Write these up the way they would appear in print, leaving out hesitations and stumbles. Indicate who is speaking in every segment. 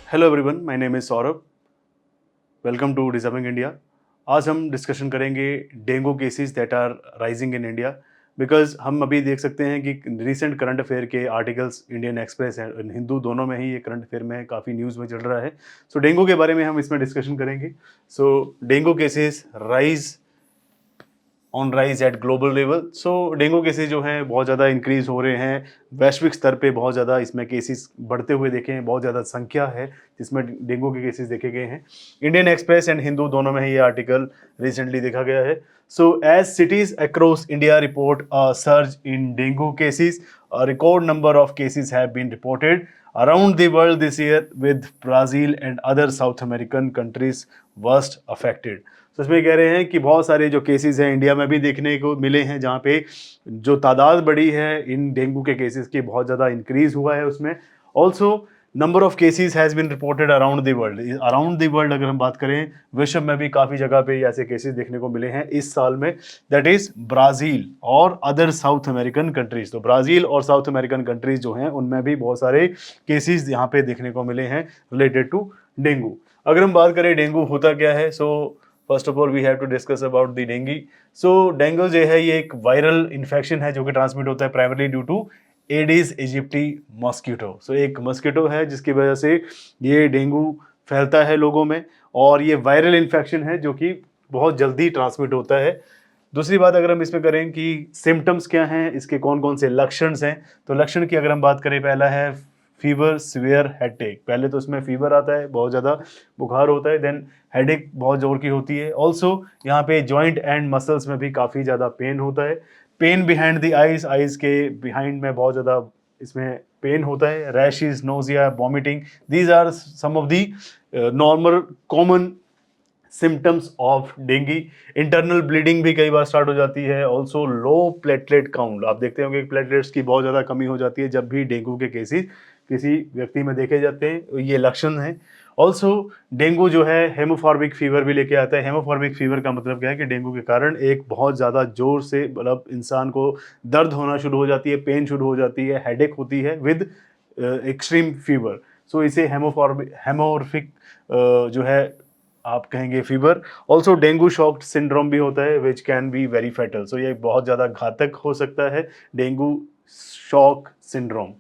Speaker 1: Hello everyone, my name is Saurabh. Welcome to deserving India. आज हम discussion करेंगे dengue cases that are rising in India. Because हम अभी देख सकते हैं कि रिसेंट करंट अफेयर के articles Indian Express and Hindu दोनों में ही ये करंट अफेयर में काफ़ी न्यूज़ में चल रहा है। सो डेंगू के बारे में हम इसमें डिस्कशन करेंगे। So dengue cases rise on rise at global level. So dengue cases जो हैं बहुत ज़्यादा इंक्रीज हो रहे हैं वैश्विक स्तर पे। बहुत ज़्यादा इसमें केसेस बढ़ते हुए देखे हैं, बहुत ज़्यादा संख्या है जिसमें डेंगू के केसेस देखे गए हैं। इंडियन एक्सप्रेस एंड हिंदू दोनों में ही ये आर्टिकल रिसेंटली देखा गया है। So as cities across India report a surge in dengue cases, a record number of cases have been reported around the world this year, with Brazil and other South American countries worst affected. तो इसमें कह रहे हैं कि बहुत सारे जो cases हैं इंडिया में भी देखने को मिले हैं, जहाँ पे जो तादाद बढ़ी है इन डेंगू के केसेस की, बहुत ज़्यादा इंक्रीज हुआ है उसमें। Also number of cases has been reported around the world. Around the world अगर हम बात करें, विश्व में भी काफ़ी जगह पे ऐसे केसेस देखने को मिले हैं इस साल में। दैट इज़ ब्राज़ील और अदर साउथ अमेरिकन कंट्रीज़। तो ब्राज़ील और साउथ अमेरिकन कंट्रीज़ जो हैं उनमें भी बहुत सारे केसेस यहाँ पे देखने को मिले हैं रिलेटेड टू डेंगू। अगर हम बात करें डेंगू होता क्या है, so first of all we have to discuss about the dengue. So dengue जो है ये एक वायरल इन्फेक्शन है जो कि ट्रांसमिट होता है primarily due to Aedes aegypti mosquito. So एक मॉस्किटो है जिसकी वजह से ये डेंगू फैलता है लोगों में, और ये वायरल इन्फेक्शन है जो कि बहुत जल्दी ट्रांसमिट होता है। दूसरी बात अगर हम इसमें करें कि सिम्टम्स क्या हैं, इसके कौन कौन से लक्षण हैं, तो लक्षण की अगर हम बात करें, पहला है फीवर, सिवियर हेडेक। पहले तो इसमें फीवर आता है, बहुत ज़्यादा बुखार होता है, देन हेडेक बहुत ज़ोर की होती है। ऑल्सो यहाँ पे जॉइंट एंड मसल्स में भी काफ़ी ज़्यादा पेन होता है। Pain behind the eyes, eyes के बिहाइंड में बहुत ज़्यादा इसमें पेन होता है। Rashes, nausea, vomiting, these are some of the normal common symptoms of dengue. Internal bleeding भी कई बार स्टार्ट हो जाती है। ऑल्सो लो प्लेटलेट काउंट, आप देखते होंगे प्लेटलेट्स की बहुत ज़्यादा कमी हो जाती है जब भी डेंगू के केसेस किसी व्यक्ति में देखे जाते हैं, ये लक्षण हैं। ऑल्सो डेंगू जो है हेमोफॉर्मिक फीवर भी लेके आता है। हेमोफॉर्मिक फीवर का मतलब क्या है कि डेंगू के कारण एक बहुत ज़्यादा जोर से, मतलब इंसान को दर्द होना शुरू हो जाती है, पेन शुरू हो जाती है, हेडेक होती है विद एक्सट्रीम फीवर। सो इसे हेमोरफिक जो है आप कहेंगे fever. Also dengue shock syndrome भी होता है which can be very fatal. So ये बहुत ज़्यादा घातक हो सकता है डेंगू शॉक सिंड्रोम।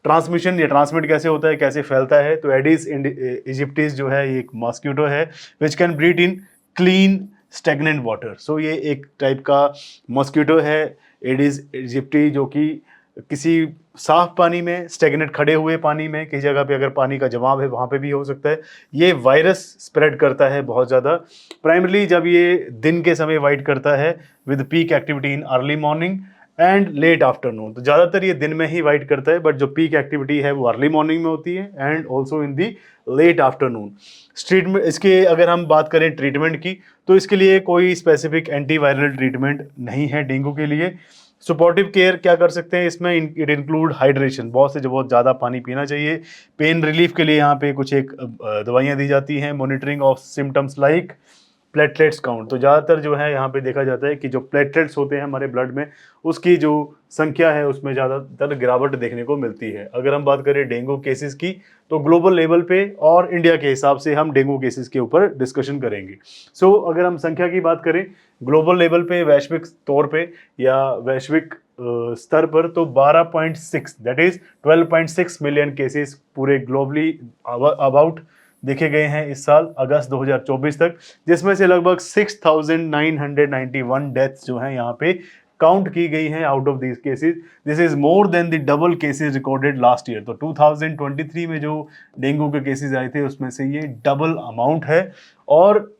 Speaker 1: ट्रांसमिशन, ये ट्रांसमिट कैसे होता है, कैसे फैलता है, तो एडिस इजिप्टिस जो है ये एक मॉस्किटो है which can breed in clean stagnant water. So ये एक टाइप का मॉस्किटो है एडिस इजिप्टी, जो कि किसी साफ पानी में, स्टेगनेट खड़े हुए पानी में, किसी जगह पे अगर पानी का जमाव है वहाँ पे भी हो सकता है। ये वायरस स्प्रेड करता है बहुत ज़्यादा। प्राइमरली जब ये दिन के समय वाइट करता है with peak activity in early morning and let afternoon. तो ज़्यादातर ये दिन में ही वाइट करता है, बट जो पीक एक्टिविटी है वो अर्ली मॉर्निंग में होती है and also in the late afternoon. Treatment, इसके अगर हम बात करें ट्रीटमेंट की, तो इसके लिए कोई स्पेसिफिक एंटीवायरल ट्रीटमेंट नहीं है डेंगू के लिए। सपोर्टिव केयर क्या कर सकते हैं इसमें, इट इंक्लूड हाइड्रेशन, बहुत से जो बहुत ज़्यादा पानी पीना चाहिए। पेन रिलीफ के लिए यहाँ पे कुछ एक दवाइयाँ दी जाती हैं। Monitoring of symptoms like platelets count, तो ज़्यादातर जो है यहाँ पे देखा जाता है कि जो प्लेटलेट्स होते हैं हमारे ब्लड में, उसकी जो संख्या है उसमें ज़्यादातर गिरावट देखने को मिलती है। अगर हम बात करें डेंगू केसेस की, तो ग्लोबल लेवल पे और इंडिया के हिसाब से हम डेंगू केसेस के ऊपर डिस्कशन करेंगे। सो अगर हम संख्या की बात करें ग्लोबल लेवल पे, वैश्विक तौर पे या वैश्विक स्तर पर, तो 12.6 दैट इज 12.6 मिलियन केसेस पूरे ग्लोबली अबाउट देखे गए हैं इस साल अगस्त 2024 तक, जिसमें से लगभग 6,991 डेथ्स जो हैं यहाँ पे काउंट की गई हैं out of these cases. This is more than the double cases recorded last year. तो 2023 में जो डेंगू के केसेस आए थे उसमें से ये डबल अमाउंट है, और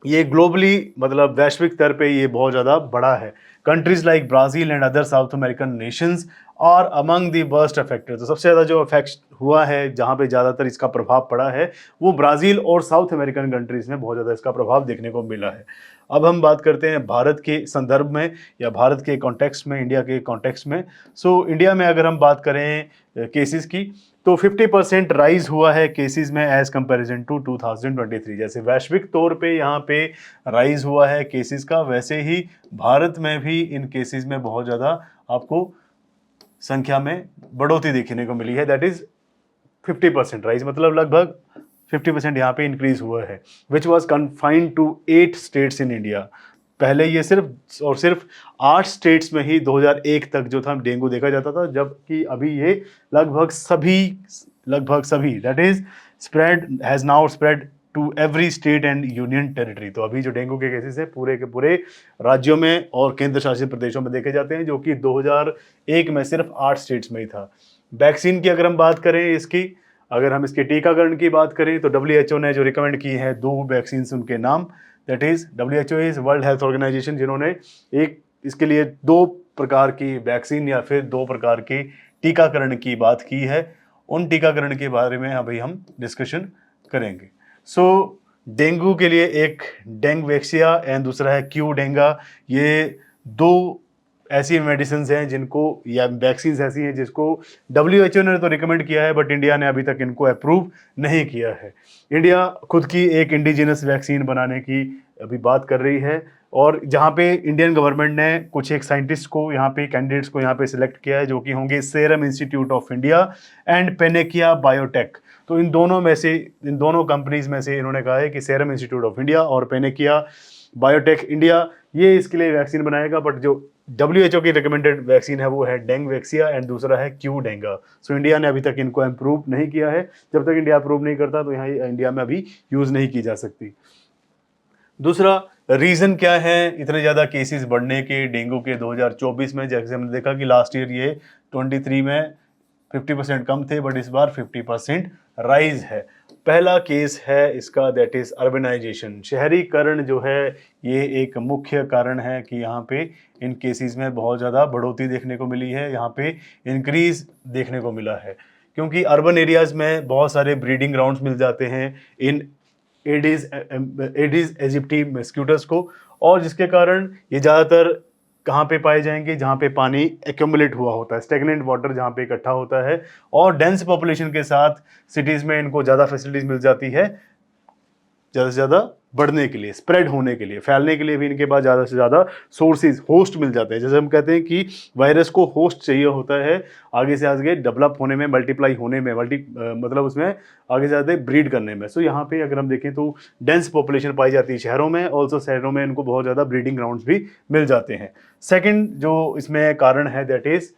Speaker 1: ये ग्लोबली, मतलब वैश्विक स्तर पे ये बहुत ज़्यादा बड़ा है। Countries like Brazil and other South American nations are among the worst affected. तो सबसे ज़्यादा जो अफेक्ट हुआ है, जहाँ पे ज़्यादातर इसका प्रभाव पड़ा है, वो ब्राज़ील और साउथ अमेरिकन कंट्रीज़ में बहुत ज़्यादा इसका प्रभाव देखने को मिला है। अब हम बात करते हैं भारत के संदर्भ में या भारत के कॉन्टेक्स्ट में, इंडिया के कॉन्टेक्स्ट में। सो इंडिया में अगर हम बात करें केसेस की, तो 50% राइज हुआ है केसेस में एज कंपैरिजन टू 2023। जैसे वैश्विक तौर पे यहाँ पे राइज हुआ है केसेस का, वैसे ही भारत में भी इन केसेस में बहुत ज़्यादा आपको संख्या में बढ़ोतरी देखने को मिली है। दैट इज 50% राइज, मतलब लगभग 50% यहाँ पे इंक्रीज हुआ है, which was confined to 8 states in India. पहले ये सिर्फ और सिर्फ 8 स्टेट्स में ही 2001 तक जो था डेंगू देखा जाता था, जबकि अभी ये लगभग सभी that is spread has now spread to every state and union territory. तो अभी जो डेंगू के केसेस हैं पूरे के पूरे राज्यों में और केंद्र शासित प्रदेशों में देखे जाते हैं, जो कि 2001 में सिर्फ 8 स्टेट्स में ही था। वैक्सीन की अगर हम बात करें इसकी, अगर हम इसके टीकाकरण की बात करें तो WHO ने जो रिकमेंड की है 2 वैक्सीन, उनके नाम that is WHO is world health organization, जिन्होंने एक इसके लिए 2 प्रकार की वैक्सीन या फिर 2 प्रकार के टीकाकरण की बात की है। उन टीकाकरण के बारे में अभी हम डिस्कशन करेंगे। सो डेंगू के लिए एक डेंगवैक्सिया एंड दूसरा है क्यू डेंगा। ये 2 ऐसी मेडिसिन हैं जिनको या वैक्सीन ऐसी हैं जिसको WHO ने तो रिकमेंड किया है, बट इंडिया ने अभी तक इनको अप्रूव नहीं किया है। इंडिया खुद की एक इंडिजिनस वैक्सीन बनाने की अभी बात कर रही है, और जहाँ पे इंडियन गवर्नमेंट ने कुछ एक साइंटिस्ट को यहाँ पे कैंडिडेट्स को यहाँ पे सिलेक्ट किया है, जो कि होंगे Serum Institute of India and Panacea Biotec. तो इन दोनों कंपनीज में से इन्होंने कहा है कि सीरम इंस्टीट्यूट ऑफ इंडिया और पेनेकिया बायोटेक इंडिया ये इसके लिए वैक्सीन बनाएगा, बट जो WHO की रिकमेंडेड वैक्सीन है वो है डेंगवैक्सिया एंड दूसरा है क्यू डेंगा। सो इंडिया ने अभी तक इनको अप्रूव नहीं किया है। जब तक इंडिया अप्रूव नहीं करता तो यहाँ इंडिया में अभी यूज़ नहीं की जा सकती। दूसरा रीज़न क्या है इतने ज़्यादा केसेस बढ़ने के डेंगू के 2024 में? जैसे हमने देखा कि लास्ट ईयर ये 23 में 50% कम थे, बट इस बार 50% राइज है। पहला केस है इसका दैट इज अर्बनाइजेशन, शहरीकरण जो है ये एक मुख्य कारण है कि यहाँ पे इन केसेस में बहुत ज़्यादा बढ़ोतरी देखने को मिली है, यहाँ पे इंक्रीज देखने को मिला है, क्योंकि अर्बन एरियाज़ में बहुत सारे ब्रीडिंग ग्राउंड्स मिल जाते हैं इन एडिस एजिप्टी मस्क्यूटस को, और जिसके कारण ये ज़्यादातर कहाँ पे पाए जाएंगे? जहाँ पे पानी एक्यूमुलेट हुआ होता है, स्टेगनेंट वाटर जहाँ पे इकट्ठा होता है, और डेंस पॉपुलेशन के साथ सिटीज़ में इनको ज़्यादा फैसिलिटीज़ मिल जाती है ज़्यादा से ज़्यादा बढ़ने के लिए, स्प्रेड होने के लिए, फैलने के लिए भी इनके पास ज़्यादा से ज़्यादा सोर्सेज, होस्ट मिल जाते हैं। जैसे हम कहते हैं कि वायरस को होस्ट चाहिए होता है आगे से आगे डेवलप होने में, मल्टीप्लाई होने में, मतलब उसमें आगे से ज़्यादा ब्रीड करने में। सो यहाँ पे अगर हम देखें तो डेंस पॉपुलेशन पाई जाती है शहरों में, ऑल्सो शहरों में इनको बहुत ज़्यादा ब्रीडिंग ग्राउंड्स भी मिल जाते हैं। सेकेंड जो इसमें कारण है दैट इज़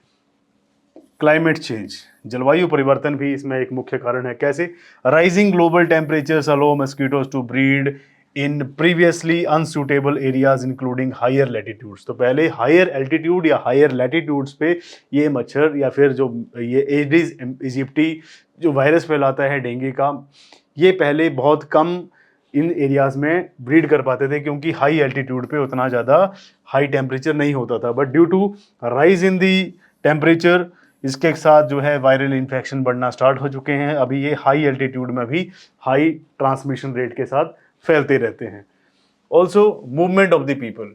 Speaker 1: क्लाइमेट चेंज, जलवायु परिवर्तन भी इसमें एक मुख्य कारण है। कैसे? Rising global temperatures allow mosquitoes to breed in previously unsuitable areas including higher latitudes. तो पहले हायर एल्टीट्यूड या हायर लैटिट्यूड्स पे ये मच्छर या फिर जो ये एडिस इजिप्टी जो वायरस फैलाता है डेंगू का, ये पहले बहुत कम इन एरियाज़ में ब्रीड कर पाते थे, क्योंकि हाई एल्टीट्यूड पे उतना ज़्यादा हाई टेम्परेचर नहीं होता था। But due to rise in the temperature, इसके साथ जो है वायरल इन्फेक्शन बढ़ना स्टार्ट हो चुके हैं। अभी ये हाई एल्टीट्यूड में भी हाई ट्रांसमिशन रेट के साथ फैलते रहते हैं। Also movement of the people,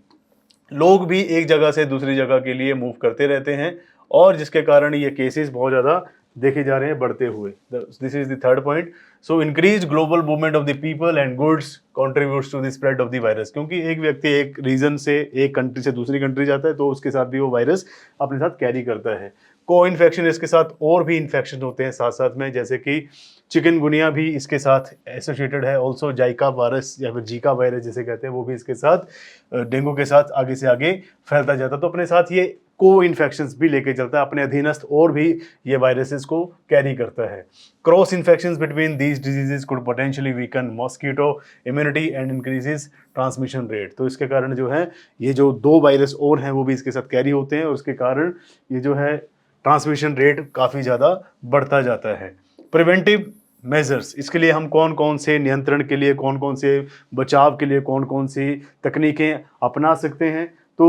Speaker 1: लोग भी एक जगह से दूसरी जगह के लिए मूव करते रहते हैं, और जिसके कारण ये केसेस बहुत ज़्यादा देखे जा रहे हैं बढ़ते हुए। This is the third point. So increase global movement of the people and goods contributes to the spread of the virus, क्योंकि एक व्यक्ति एक रीजन से, एक कंट्री से दूसरी कंट्री जाता है तो उसके साथ भी वो वायरस अपने साथ कैरी करता है। को इन्फेक्शन, इसके साथ और भी इन्फेक्शन होते हैं साथ साथ में, जैसे कि चिकनगुनिया भी इसके साथ एसोसिएटेड है। ऑल्सो जाइका वायरस या फिर जीका वायरस जिसे कहते हैं, वो भी इसके साथ डेंगू के साथ आगे से आगे फैलता जाता है। तो अपने साथ ये को इन्फेक्शंस भी लेके चलता है, अपने अधीनस्थ और भी ये वायरसेस को कैरी करता है। Cross infections between these diseases could potentially weaken mosquito immunity and increases transmission rate. तो इसके कारण जो है ये जो 2 वायरस और हैं वो भी इसके साथ कैरी होते हैं, और उसके कारण ये जो है ट्रांसमिशन रेट काफ़ी ज़्यादा बढ़ता जाता है। प्रिवेंटिव मेजर्स, इसके लिए हम कौन कौन से नियंत्रण के लिए, कौन कौन से बचाव के लिए कौन कौन सी तकनीकें अपना सकते हैं? तो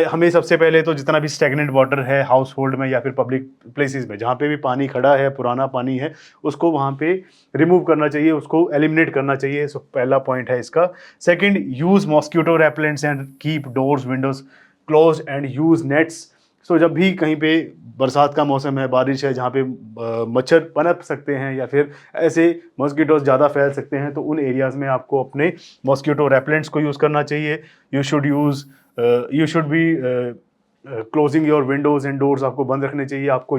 Speaker 1: हमें सबसे पहले तो जितना भी स्टेगनेंट वाटर है हाउस होल्ड में या फिर पब्लिक प्लेसेस में, जहाँ पे भी पानी खड़ा है, पुराना पानी है, उसको वहाँ पे रिमूव करना चाहिए, उसको एलिमिनेट करना चाहिए। सो पहला पॉइंट है इसका। Second, use mosquito repellents and keep doors windows close and use nets. So जब भी कहीं पे बरसात का मौसम है, बारिश है, जहाँ पे मच्छर पनप सकते हैं या फिर ऐसे मॉस्किटोज ज़्यादा फैल सकते हैं, तो उन एरियाज़ में आपको अपने मॉस्किटो रेपेलेंट्स को यूज़ करना चाहिए। You should be closing your Windows and doors आपको बंद रखने चाहिए, आपको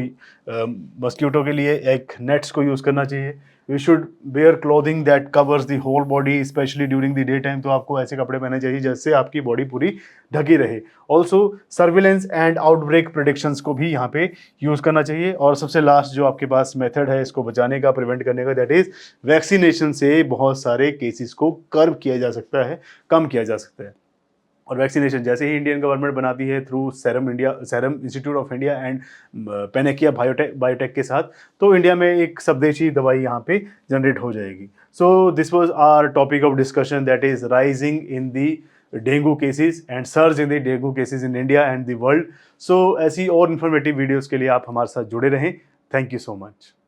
Speaker 1: मस्कीटो के लिए एक नेट्स को यूज़ करना चाहिए। You should wear clothing that covers the whole body specially during the day time, तो आपको ऐसे कपड़े पहनने चाहिए जिससे आपकी बॉडी पूरी ढकी रहे। Also surveillance and outbreak predictions को भी यहाँ पे यूज़ करना चाहिए। और सबसे लास्ट जो आपके पास मेथड है इसको बचाने का, प्रिवेंट करने का, दैट इज़ वैक्सीनेशन से बहुत सारे केसेस को कर्व किया जा सकता है, कम किया जा सकता है। और वैक्सीनेशन जैसे ही इंडियन गवर्नमेंट बनाती है through Serum Institute of India and Panacea Biotec के साथ, तो इंडिया में एक स्वदेशी दवाई यहाँ पे जनरेट हो जाएगी। So this was our topic of discussion, that is rising in the dengue cases and surge in the dengue cases in India and the world. So ऐसी और इन्फॉर्मेटिव वीडियोज़ के लिए आप हमारे साथ जुड़े रहें। Thank you so much.